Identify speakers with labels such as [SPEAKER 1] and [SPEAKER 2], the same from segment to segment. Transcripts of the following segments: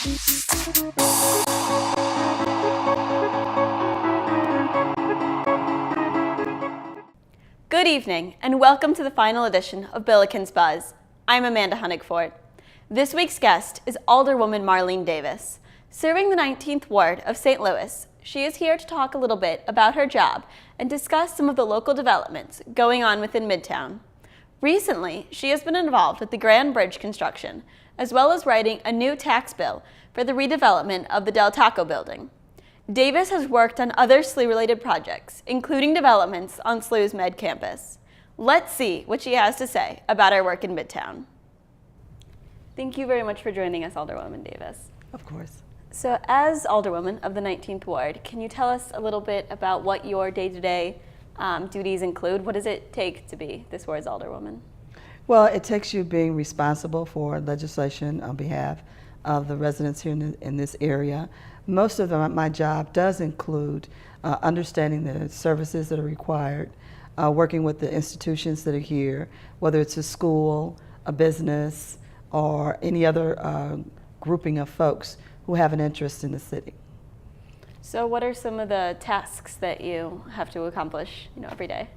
[SPEAKER 1] Good evening, and welcome to the final edition of Billikens Buzz. I'm Amanda Honigfort. This week's guest is Alderwoman Marlene Davis. Serving the 19th Ward of St. Louis, she is here to talk a little bit about her job and discuss some of the local developments going on within Midtown. Recently, she has been involved with the Grand Bridge construction, as well as writing a new tax bill for the redevelopment of the Del Taco building. Davis has worked on other SLU-related projects, including developments on SLU's Med campus. Let's see what she has to say about her work in Midtown. Thank you very much for joining us, Alderwoman Davis.
[SPEAKER 2] Of course.
[SPEAKER 1] So as Alderwoman of the 19th Ward, can you tell us a little bit about what your day-to-day duties include? What does it take to be this ward's Alderwoman?
[SPEAKER 2] Well, it takes you being responsible for legislation on behalf of the residents here in this area. Most of my job does include understanding the services that are required, working with the institutions that are here, whether it's a school, a business, or any other grouping of folks who have an interest in the city.
[SPEAKER 1] So what are some of the tasks that you have to accomplish, every day?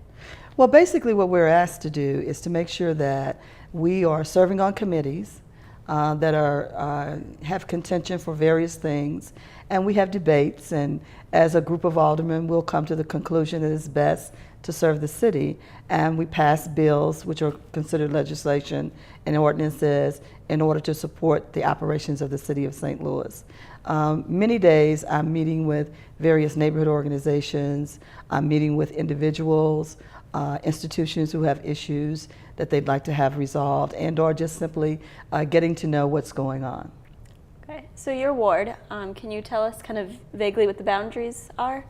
[SPEAKER 2] Well, basically what we're asked to do is to make sure that we are serving on committees that have contention for various things, and we have debates, and as a group of aldermen we'll come to the conclusion that it's best to serve the city, and we pass bills which are considered legislation and ordinances in order to support the operations of the city of St. Louis. Many days I'm meeting with various neighborhood organizations, I'm meeting with individuals, institutions who have issues that they'd like to have resolved, and or just simply getting to know what's going on.
[SPEAKER 1] Okay, so your ward, can you tell us kind of vaguely what the boundaries are?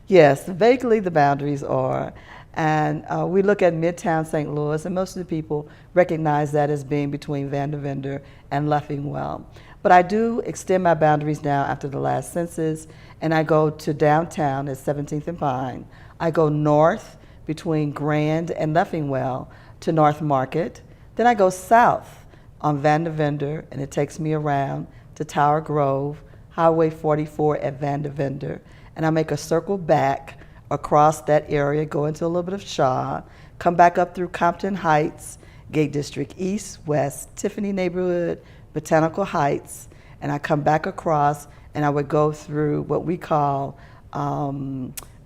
[SPEAKER 2] Yes, vaguely the boundaries are, and we look at Midtown St. Louis, and most of the people recognize that as being between Vandervender and Leffingwell. But I do extend my boundaries now after the last census, and I go to downtown at 17th and Pine. I go north between Grand and Leffingwell to North Market. Then I go south on Vandervender, and it takes me around to Tower Grove, Highway 44 at Vandervender, and I make a circle back across that area, go into a little bit of Shaw, come back up through Compton Heights, Gate District East, West, Tiffany neighborhood, Botanical Heights, and I come back across, and I would go through what we call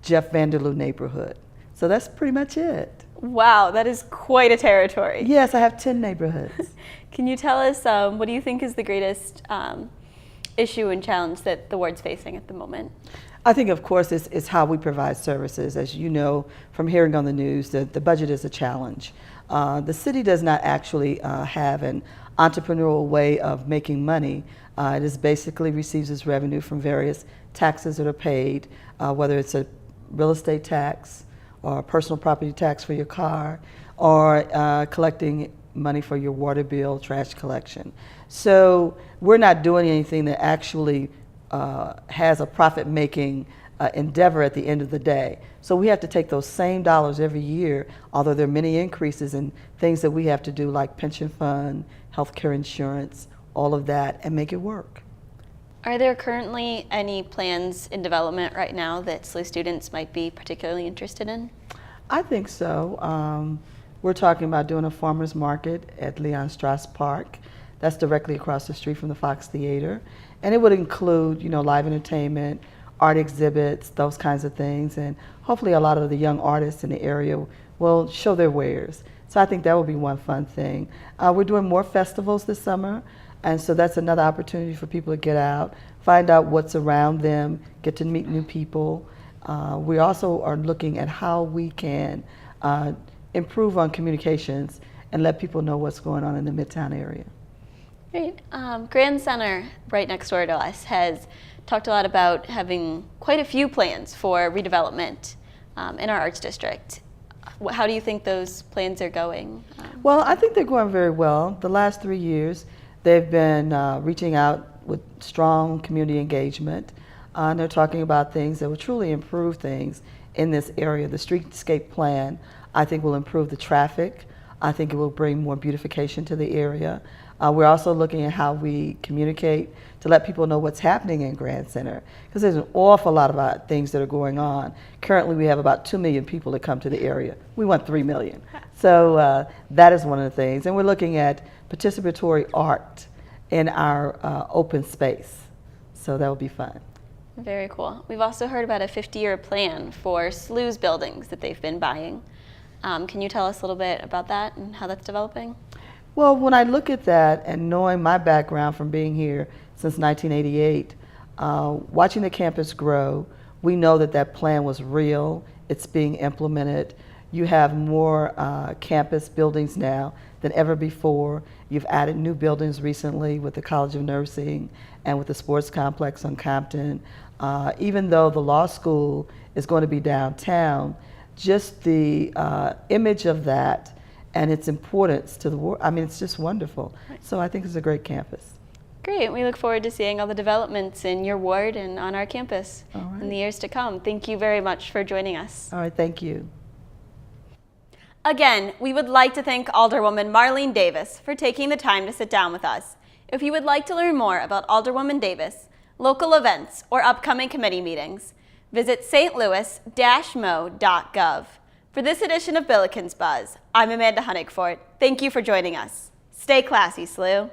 [SPEAKER 2] Jeff Vanderloo neighborhood. So that's pretty much it.
[SPEAKER 1] Wow, that is quite a territory.
[SPEAKER 2] Yes, I have 10 neighborhoods.
[SPEAKER 1] Can you tell us what do you think is the greatest issue and challenge that the ward's facing at the moment?
[SPEAKER 2] I think, of course, it's how we provide services. As you know from hearing on the news, the budget is a challenge. The city does not actually have an entrepreneurial way of making money. It is basically receives its revenue from various taxes that are paid, whether it's a real estate tax or a personal property tax for your car, or collecting money for your water bill, trash collection. So we're not doing anything that actually has a profit-making endeavor at the end of the day. So we have to take those same dollars every year, although there are many increases in things that we have to do like pension fund, healthcare insurance, all of that, and make it work.
[SPEAKER 1] Are there currently any plans in development right now that SLU students might be particularly interested in?
[SPEAKER 2] I think so. We're talking about doing a farmer's market at Leon Strauss Park. That's directly across the street from the Fox Theater. And it would include, live entertainment, art exhibits, those kinds of things. And hopefully a lot of the young artists in the area will show their wares. So I think that will be one fun thing. We're doing more festivals this summer. And so that's another opportunity for people to get out, find out what's around them, get to meet new people. We also are looking at how we can improve on communications and let people know what's going on in the Midtown area.
[SPEAKER 1] Great. Grand Center, right next door to us, has talked a lot about having quite a few plans for redevelopment in our arts district. How do you think those plans are going?
[SPEAKER 2] Well, I think they're going very well. The last 3 years, they've been reaching out with strong community engagement. And they're talking about things that will truly improve things in this area. The streetscape plan, I think, will improve the traffic. I think it will bring more beautification to the area. We're also looking at how we communicate to let people know what's happening in Grand Center, because there's an awful lot of things that are going on. Currently, we have about 2 million people that come to the area. We want 3 million. So that is one of the things. And we're looking at participatory art in our open space. So that will be fun.
[SPEAKER 1] Very cool. We've also heard about a 50-year plan for SLU's buildings that they've been buying. Can you tell us a little bit about that and how that's developing?
[SPEAKER 2] Well, when I look at that and knowing my background from being here since 1988, watching the campus grow, we know that that plan was real. It's being implemented. You have more campus buildings now than ever before. You've added new buildings recently with the College of Nursing and with the sports complex on Compton. Even though the law school is going to be downtown, just the image of that and its importance to the world, I mean, it's just wonderful. So I think it's a great campus.
[SPEAKER 1] Great. We look forward to seeing all the developments in your ward and on our campus in the years to come. Thank you very much for joining us.
[SPEAKER 2] All right, thank you.
[SPEAKER 1] Again, we would like to thank Alderwoman Marlene Davis for taking the time to sit down with us. If you would like to learn more about Alderwoman Davis, local events, or upcoming committee meetings, visit stlouis-mo.gov. For this edition of Billikens Buzz, I'm Amanda Honigfort. Thank you for joining us. Stay classy, SLU.